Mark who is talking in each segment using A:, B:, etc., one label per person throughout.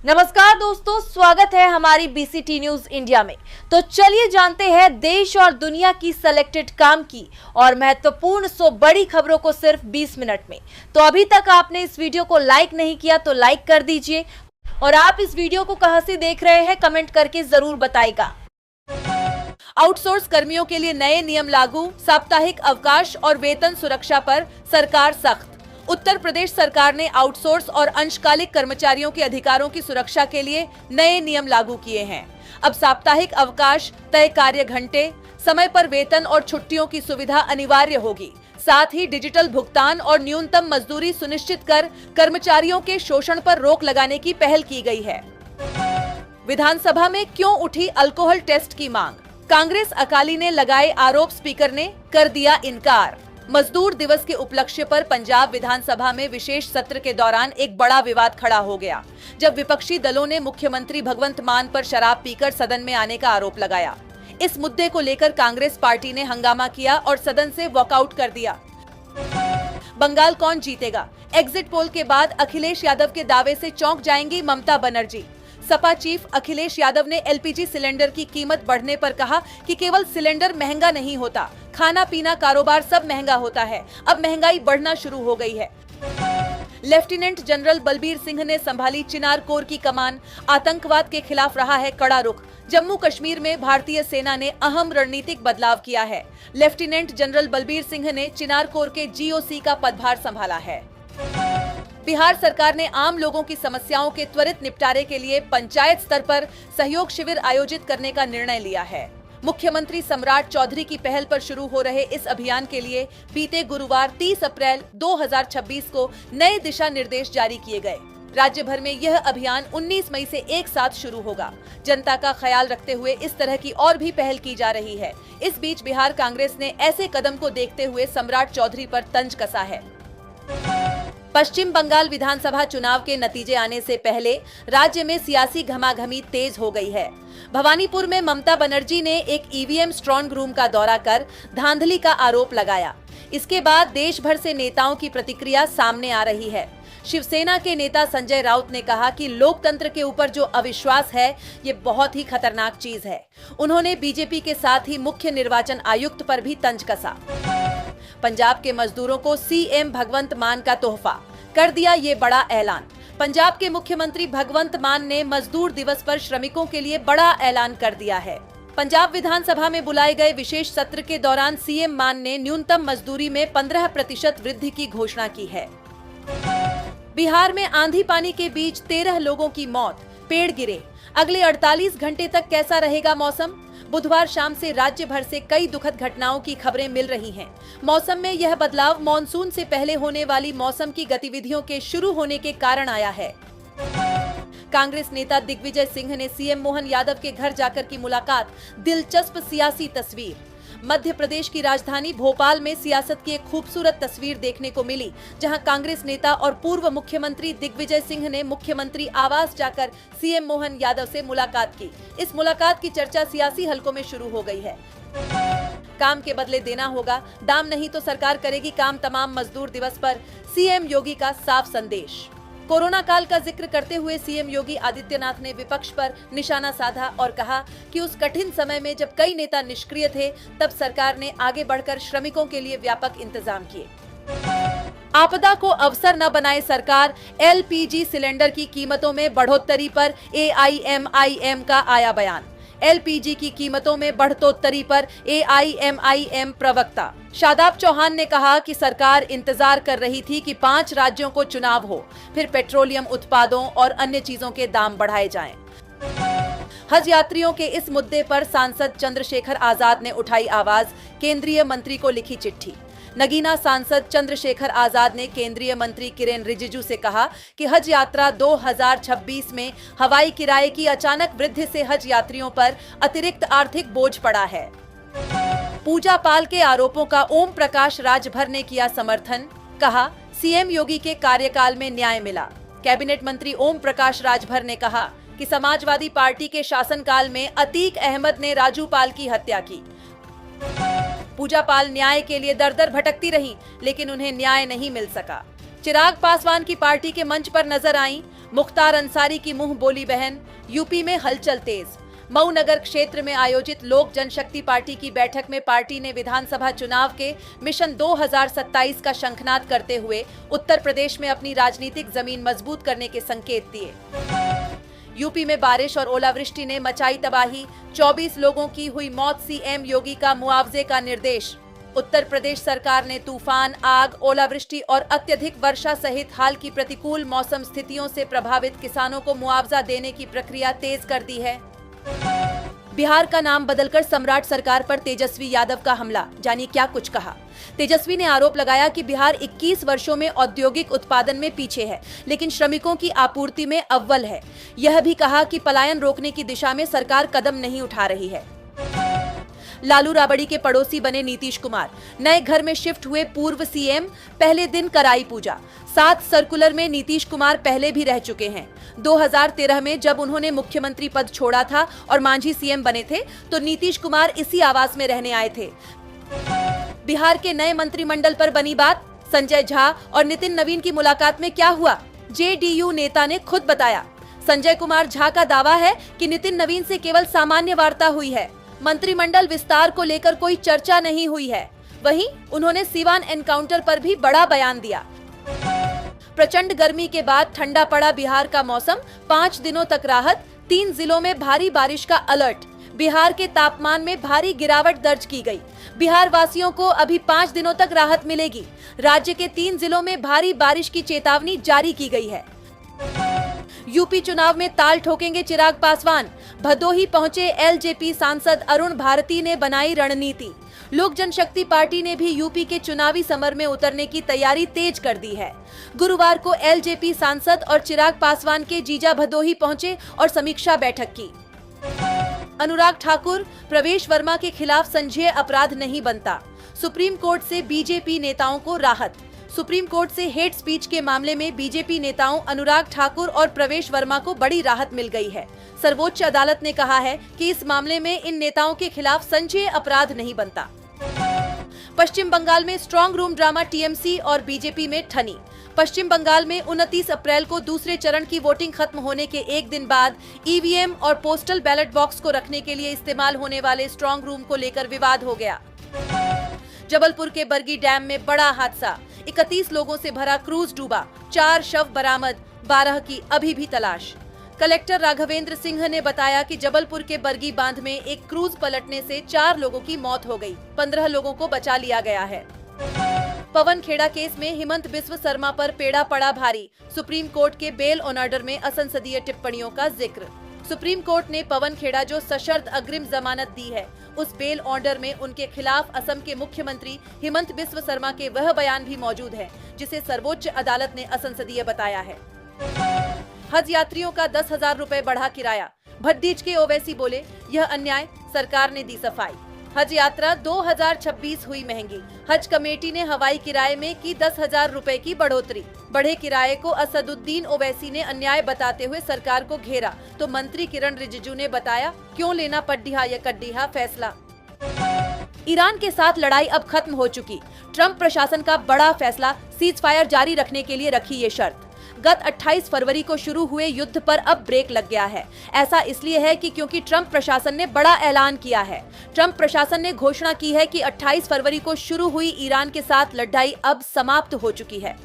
A: नमस्कार दोस्तों, स्वागत है हमारी बीसीटी न्यूज इंडिया में। तो चलिए जानते हैं देश और दुनिया की सिलेक्टेड काम की और महत्वपूर्ण 100 बड़ी खबरों को सिर्फ 20 मिनट में। तो अभी तक आपने इस वीडियो को लाइक नहीं किया तो लाइक कर दीजिए और आप इस वीडियो को कहां से देख रहे हैं कमेंट करके जरूर बताइएगा। आउटसोर्स कर्मियों के लिए नए नियम लागू, साप्ताहिक अवकाश और वेतन सुरक्षा पर सरकार सख्त। उत्तर प्रदेश सरकार ने आउटसोर्स और अंशकालिक कर्मचारियों के अधिकारों की सुरक्षा के लिए नए नियम लागू किए हैं। अब साप्ताहिक अवकाश, तय कार्य घंटे, समय पर वेतन और छुट्टियों की सुविधा अनिवार्य होगी। साथ ही डिजिटल भुगतान और न्यूनतम मजदूरी सुनिश्चित कर कर्मचारियों के शोषण पर रोक लगाने की पहल की गई है। विधानसभा में क्यों उठी अल्कोहल टेस्ट की मांग? कांग्रेस अकाली ने लगाए आरोप, स्पीकर ने कर दिया इनकार। मजदूर दिवस के उपलक्ष्य पर पंजाब विधानसभा में विशेष सत्र के दौरान एक बड़ा विवाद खड़ा हो गया, जब विपक्षी दलों ने मुख्यमंत्री भगवंत मान पर शराब पीकर सदन में आने का आरोप लगाया। इस मुद्दे को लेकर कांग्रेस पार्टी ने हंगामा किया और सदन से वॉकआउट कर दिया। बंगाल कौन जीतेगा? एग्जिट पोल के बाद अखिलेश यादव के दावे से चौंक जाएंगी ममता बनर्जी। सपा चीफ अखिलेश यादव ने एलपीजी सिलेंडर की कीमत बढ़ने पर कहा कि केवल सिलेंडर महंगा नहीं होता, खाना पीना कारोबार सब महंगा होता है। अब महंगाई बढ़ना शुरू हो गई है। लेफ्टिनेंट जनरल बलबीर सिंह ने संभाली चिनार कोर की कमान, आतंकवाद के खिलाफ रहा है कड़ा रुख। जम्मू कश्मीर में भारतीय सेना ने अहम रणनीतिक बदलाव किया है। लेफ्टिनेंट जनरल बलबीर सिंह ने चिनार कोर के जीओसी का पदभार संभाला है। बिहार सरकार ने आम लोगों की समस्याओं के त्वरित निपटारे के लिए पंचायत स्तर पर सहयोग शिविर आयोजित करने का निर्णय लिया है। मुख्यमंत्री सम्राट चौधरी की पहल पर शुरू हो रहे इस अभियान के लिए बीते गुरुवार 30 अप्रैल 2026 को नए दिशा निर्देश जारी किए गए। राज्य भर में यह अभियान 19 मई से एक साथ शुरू होगा। जनता का ख्याल रखते हुए इस तरह की और भी पहल की जा रही है। इस बीच बिहार कांग्रेस ने ऐसे कदम को देखते हुए सम्राट चौधरी पर तंज कसा है। पश्चिम बंगाल विधानसभा चुनाव के नतीजे आने से पहले राज्य में सियासी घमाघमी तेज हो गई है। भवानीपुर में ममता बनर्जी ने एक ईवीएम स्ट्रॉन्ग रूम का दौरा कर धांधली का आरोप लगाया। इसके बाद देश भर से नेताओं की प्रतिक्रिया सामने आ रही है। शिवसेना के नेता संजय राउत ने कहा कि लोकतंत्र के ऊपर जो अविश्वास है, ये बहुत ही खतरनाक चीज है। उन्होंने बीजेपी के साथ ही मुख्य निर्वाचन आयुक्त पर भी तंज कसा। पंजाब के मजदूरों को सीएम भगवंत मान का तोहफा, कर दिया ये बड़ा ऐलान। पंजाब के मुख्यमंत्री भगवंत मान ने मजदूर दिवस पर श्रमिकों के लिए बड़ा ऐलान कर दिया है। पंजाब विधानसभा में बुलाए गए विशेष सत्र के दौरान सीएम मान ने न्यूनतम मजदूरी में 15% वृद्धि की घोषणा की है। बिहार में आंधी पानी के बीच 13 लोगों की मौत, पेड़ गिरे। अगले 48 घंटे तक कैसा रहेगा मौसम? बुधवार शाम से राज्य भर से कई दुखद घटनाओं की खबरें मिल रही हैं। मौसम में यह बदलाव मानसून से पहले होने वाली मौसम की गतिविधियों के शुरू होने के कारण आया है। कांग्रेस नेता दिग्विजय सिंह ने सीएम मोहन यादव के घर जाकर की मुलाकात, दिलचस्प सियासी तस्वीर। मध्य प्रदेश की राजधानी भोपाल में सियासत की एक खूबसूरत तस्वीर देखने को मिली, जहां कांग्रेस नेता और पूर्व मुख्यमंत्री दिग्विजय सिंह ने मुख्यमंत्री आवास जाकर सीएम मोहन यादव से मुलाकात की। इस मुलाकात की चर्चा सियासी हलकों में शुरू हो गई है। काम के बदले देना होगा, दाम नहीं तो सरकार करेगी काम, तमाम मजदूर दिवस पर सीएम योगी का साफ संदेश। कोरोना काल का जिक्र करते हुए सीएम योगी आदित्यनाथ ने विपक्ष पर निशाना साधा और कहा कि उस कठिन समय में जब कई नेता निष्क्रिय थे, तब सरकार ने आगे बढ़कर श्रमिकों के लिए व्यापक इंतजाम किए। आपदा को अवसर न बनाए सरकार, एलपीजी सिलेंडर की कीमतों में बढ़ोतरी पर एआईएमआईएम का आया बयान। एलपीजी की कीमतों में बढ़ोतरी पर एआईएमआईएम प्रवक्ता शादाब चौहान ने कहा कि सरकार इंतजार कर रही थी कि 5 राज्यों को चुनाव हो, फिर पेट्रोलियम उत्पादों और अन्य चीजों के दाम बढ़ाए जाएं। हज यात्रियों के इस मुद्दे पर सांसद चंद्रशेखर आजाद ने उठाई आवाज, केंद्रीय मंत्री को लिखी चिट्ठी। नगीना सांसद चंद्रशेखर आजाद ने केंद्रीय मंत्री किरेन रिजिजू से कहा कि हज यात्रा 2026 में हवाई किराए की अचानक वृद्धि से हज यात्रियों पर अतिरिक्त आर्थिक बोझ पड़ा है। पूजा पाल के आरोपों का ओम प्रकाश राजभर ने किया समर्थन, कहा सीएम योगी के कार्यकाल में न्याय मिला। कैबिनेट मंत्री ओम प्रकाश राजभर ने कहा कि समाजवादी पार्टी के शासनकाल में अतीक अहमद ने राजू पाल की हत्या की। पूजा पाल न्याय के लिए दर दर भटकती रहीं, लेकिन उन्हें न्याय नहीं मिल सका। चिराग पासवान की पार्टी के मंच पर नजर आईं। मुख्तार अंसारी की मुंह बोली बहन, यूपी में हलचल तेज। मऊ नगर क्षेत्र में आयोजित लोक जनशक्ति पार्टी की बैठक में पार्टी ने विधानसभा चुनाव के मिशन 2027 का शंखनाद करते हुए उत्तर प्रदेश में अपनी राजनीतिक जमीन मजबूत करने के संकेत दिए। यूपी में बारिश और ओलावृष्टि ने मचाई तबाही, 24 लोगों की हुई मौत, सीएम योगी का मुआवजे का निर्देश। उत्तर प्रदेश सरकार ने तूफान, आग, ओलावृष्टि और अत्यधिक वर्षा सहित हाल की प्रतिकूल मौसम स्थितियों से प्रभावित किसानों को मुआवजा देने की प्रक्रिया तेज कर दी है। बिहार का नाम बदलकर सम्राट सरकार पर तेजस्वी यादव का हमला, जानिए क्या कुछ कहा। तेजस्वी ने आरोप लगाया कि बिहार 21 वर्षों में औद्योगिक उत्पादन में पीछे है, लेकिन श्रमिकों की आपूर्ति में अव्वल है। यह भी कहा कि पलायन रोकने की दिशा में सरकार कदम नहीं उठा रही है। लालू राबड़ी के पड़ोसी बने नीतीश कुमार, नए घर में शिफ्ट हुए पूर्व सीएम, पहले दिन कराई पूजा। 7 सर्कुलर में नीतीश कुमार पहले भी रह चुके हैं। 2013 में जब उन्होंने मुख्यमंत्री पद छोड़ा था और मांझी सीएम बने थे, तो नीतीश कुमार इसी आवास में रहने आए थे। बिहार के नए मंत्रिमंडल पर बनी बात, संजय झा और नितिन नवीन की मुलाकात में क्या हुआ, जेडीयू नेता ने खुद बताया। संजय कुमार झा का दावा है कि नितिन नवीन से केवल सामान्य वार्ता हुई है, मंत्रिमंडल विस्तार को लेकर कोई चर्चा नहीं हुई है। वहीं उन्होंने सिवान एनकाउंटर पर भी बड़ा बयान दिया। प्रचंड गर्मी के बाद ठंडा पड़ा बिहार का मौसम, 5 दिनों तक राहत, 3 जिलों में भारी बारिश का अलर्ट। बिहार के तापमान में भारी गिरावट दर्ज की गई। बिहार वासियों को अभी 5 दिनों तक राहत मिलेगी। राज्य के 3 जिलों में भारी बारिश की चेतावनी जारी की गई है। यूपी चुनाव में ताल ठोकेंगे चिराग पासवान, भदोही पहुंचे एलजेपी सांसद अरुण भारती ने बनाई रणनीति। लोक जनशक्ति पार्टी ने भी यूपी के चुनावी समर में उतरने की तैयारी तेज कर दी है। गुरुवार को एलजेपी सांसद और चिराग पासवान के जीजा भदोही पहुंचे और समीक्षा बैठक की। अनुराग ठाकुर, प्रवेश वर्मा के खिलाफ संज्ञेय अपराध नहीं बनता, सुप्रीम कोर्ट से बीजेपी नेताओं को राहत। सुप्रीम कोर्ट से हेट स्पीच के मामले में बीजेपी नेताओं अनुराग ठाकुर और प्रवेश वर्मा को बड़ी राहत मिल गई है। सर्वोच्च अदालत ने कहा है कि इस मामले में इन नेताओं के खिलाफ संज्ञेय अपराध नहीं बनता। पश्चिम बंगाल में स्ट्रांग रूम ड्रामा टीएमसी और बीजेपी में ठनी। पश्चिम बंगाल में 29 अप्रैल को दूसरे चरण की वोटिंग खत्म होने के एक दिन बाद ईवीएम और पोस्टल बैलेट बॉक्स को रखने के लिए इस्तेमाल होने वाले स्ट्रांग रूम को लेकर विवाद हो गया। जबलपुर के बरगी डैम में बड़ा हादसा, 31 लोगों से भरा क्रूज डूबा, 4 शव बरामद, 12 की अभी भी तलाश। कलेक्टर राघवेंद्र सिंह ने बताया कि जबलपुर के बरगी बांध में एक क्रूज पलटने से 4 लोगों की मौत हो गई, 15 लोगों को बचा लिया गया है। पवन खेड़ा केस में हिमंत बिस्व शर्मा पर पेड़ा पड़ा भारी, सुप्रीम कोर्ट के बेल ऑन ऑर्डर में असंसदीय टिप्पणियों का जिक्र। सुप्रीम कोर्ट ने पवन खेड़ा जो सशर्त अग्रिम जमानत दी है, उस बेल ऑर्डर में उनके खिलाफ असम के मुख्यमंत्री हिमंत बिस्व शर्मा के वह बयान भी मौजूद है जिसे सर्वोच्च अदालत ने असंसदीय बताया है। हज यात्रियों का 10,000 रुपए बढ़ा किराया, भट्टीज के ओवैसी बोले यह अन्याय, सरकार ने दी सफाई। हज यात्रा 2026 हुई महंगी, हज कमेटी ने हवाई किराए में की 10,000 रुपए की बढ़ोतरी। बढ़े किराए को असदुद्दीन ओवैसी ने अन्याय बताते हुए सरकार को घेरा, तो मंत्री किरण रिजिजू ने बताया क्यों लेना पड्डीहा या कड्डीहा फैसला। ईरान के साथ लड़ाई अब खत्म हो चुकी, ट्रंप प्रशासन का बड़ा फैसला, सीज फायर जारी रखने के लिए रखी ये शर्त। गत 28 फरवरी को शुरू हुए युद्ध पर अब ब्रेक लग गया है। ऐसा इसलिए है कि क्योंकि ट्रंप प्रशासन ने बड़ा ऐलान किया है। ट्रंप प्रशासन ने घोषणा की है कि 28 फरवरी को शुरू हुई ईरान के साथ लड़ाई अब समाप्त हो चुकी है।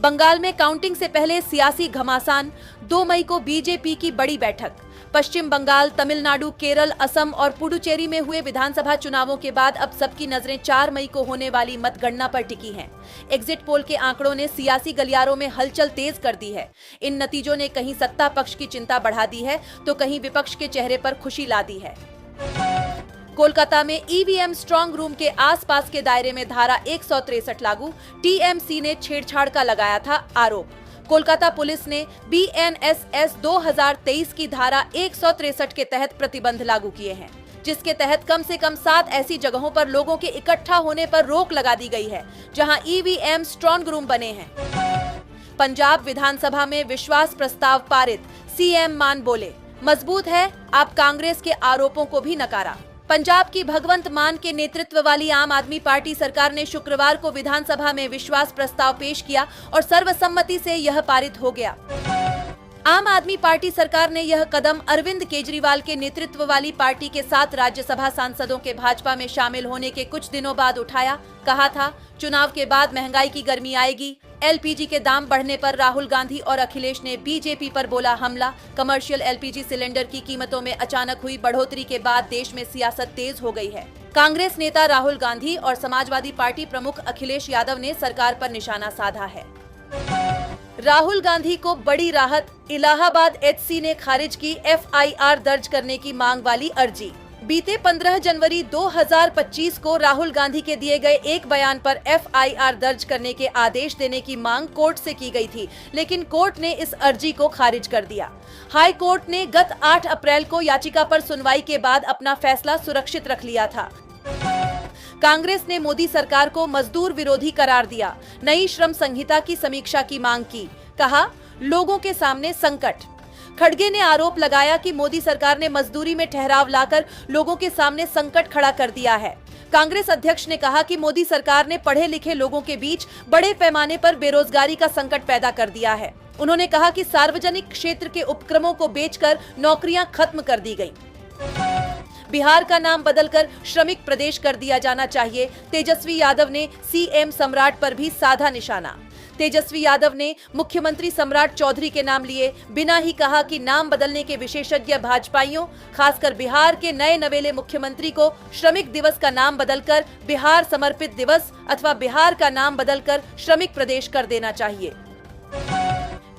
A: बंगाल में काउंटिंग से पहले सियासी घमासान, 2 मई को बीजेपी की बड़ी बैठक। पश्चिम बंगाल, तमिलनाडु, केरल, असम और पुडुचेरी में हुए विधानसभा चुनावों के बाद अब सबकी नजरें 4 मई को होने वाली मतगणना पर टिकी हैं। एग्जिट पोल के आंकड़ों ने सियासी गलियारों में हलचल तेज कर दी है। इन नतीजों ने कहीं सत्ता पक्ष की चिंता बढ़ा दी है, तो कहीं विपक्ष के चेहरे पर खुशी ला दी है। कोलकाता में ईवीएम स्ट्रांग रूम के आसपास के दायरे में धारा 163 लागू, टीएमसी ने छेड़छाड़ का लगाया था आरोप। कोलकाता पुलिस ने बीएनएसएस 2023 की धारा 163 के तहत प्रतिबंध लागू किए हैं, जिसके तहत कम से कम 7 ऐसी जगहों पर लोगों के इकट्ठा होने पर रोक लगा दी गई है, जहां ईवीएम स्ट्रांग रूम बने हैं। पंजाब विधानसभा में विश्वास प्रस्ताव पारित, सीएम मान बोले मजबूत है, आप कांग्रेस के आरोपों को भी नकारा। पंजाब की भगवंत मान के नेतृत्व वाली आम आदमी पार्टी सरकार ने शुक्रवार को विधानसभा में विश्वास प्रस्ताव पेश किया और सर्वसम्मति से यह पारित हो गया। आम आदमी पार्टी सरकार ने यह कदम अरविंद केजरीवाल के नेतृत्व वाली पार्टी के 7 राज्यसभा सांसदों के भाजपा में शामिल होने के कुछ दिनों बाद उठाया। कहा था, चुनाव के बाद महंगाई की गर्मी आएगी। एलपीजी के दाम बढ़ने पर राहुल गांधी और अखिलेश ने बीजेपी पर बोला हमला। कमर्शियल एलपीजी सिलेंडर की कीमतों में अचानक हुई बढ़ोतरी के बाद देश में सियासत तेज हो गई है। कांग्रेस नेता राहुल गांधी और समाजवादी पार्टी प्रमुख अखिलेश यादव ने सरकार पर निशाना साधा है। राहुल गांधी को बड़ी राहत, इलाहाबाद एचसी ने खारिज की एफआईआर दर्ज करने की मांग वाली अर्जी। बीते 15 जनवरी 2025 को राहुल गांधी के दिए गए एक बयान पर एफआईआर दर्ज करने के आदेश देने की मांग कोर्ट से की गई थी, लेकिन कोर्ट ने इस अर्जी को खारिज कर दिया। हाई कोर्ट ने गत 8 अप्रैल को याचिका पर सुनवाई के बाद अपना फैसला सुरक्षित रख लिया था। कांग्रेस ने मोदी सरकार को मजदूर विरोधी करार दिया। नई श्रम संहिता की समीक्षा की मांग की। कहा, लोगों के सामने संकट। खड़गे ने आरोप लगाया कि मोदी सरकार ने मजदूरी में ठहराव लाकर लोगों के सामने संकट खड़ा कर दिया है। कांग्रेस अध्यक्ष ने कहा कि मोदी सरकार ने पढ़े लिखे लोगों के बीच बड़े पैमाने पर बेरोजगारी का संकट पैदा कर दिया है। उन्होंने कहा कि सार्वजनिक क्षेत्र के उपक्रमों को बेचकर नौकरियां खत्म कर दी गई। बिहार का नाम बदलकर श्रमिक प्रदेश कर दिया जाना चाहिए। तेजस्वी यादव ने सीएम सम्राट पर भी साधा निशाना। तेजस्वी यादव ने मुख्यमंत्री सम्राट चौधरी के नाम लिए, बिना ही कहा कि नाम बदलने के विशेषज्ञ भाजपाइयों, खासकर बिहार के नए नवेले मुख्यमंत्री को श्रमिक दिवस का नाम बदलकर बिहार समर्पित दिवस अथवा बिहार का नाम बदलकर श्रमिक प्रदेश कर देना चाहिए।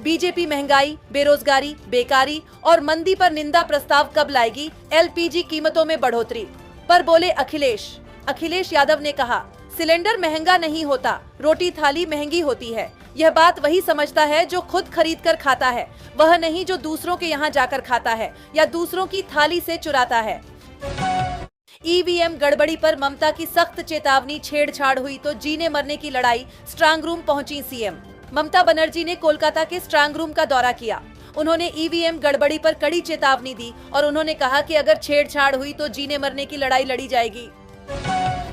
A: बीजेपी महंगाई, बेरोजगारी, बेकारी और मंदी पर निंदा प्रस्ताव कब लाएगी? एलपीजी कीमतों में बढ़ोतरी पर बोले अखिलेश यादव ने कहा, सिलेंडर महंगा नहीं होता, रोटी थाली महंगी होती है। यह बात वही समझता है जो खुद खरीद कर खाता है, वह नहीं जो दूसरों के यहाँ जाकर खाता है या दूसरों की थाली से चुराता है। ईवीएम गड़बड़ी पर ममता की सख्त चेतावनी, छेड़छाड़ हुई तो जीने मरने की लड़ाई, स्ट्रांग रूम पहुंची सीएम। ममता बनर्जी ने कोलकाता के स्ट्रांग रूम का दौरा किया। उन्होंने ईवीएम गड़बड़ी पर कड़ी चेतावनी दी और उन्होंने कहा कि अगर छेड़छाड़ हुई तो जीने मरने की लड़ाई लड़ी जाएगी।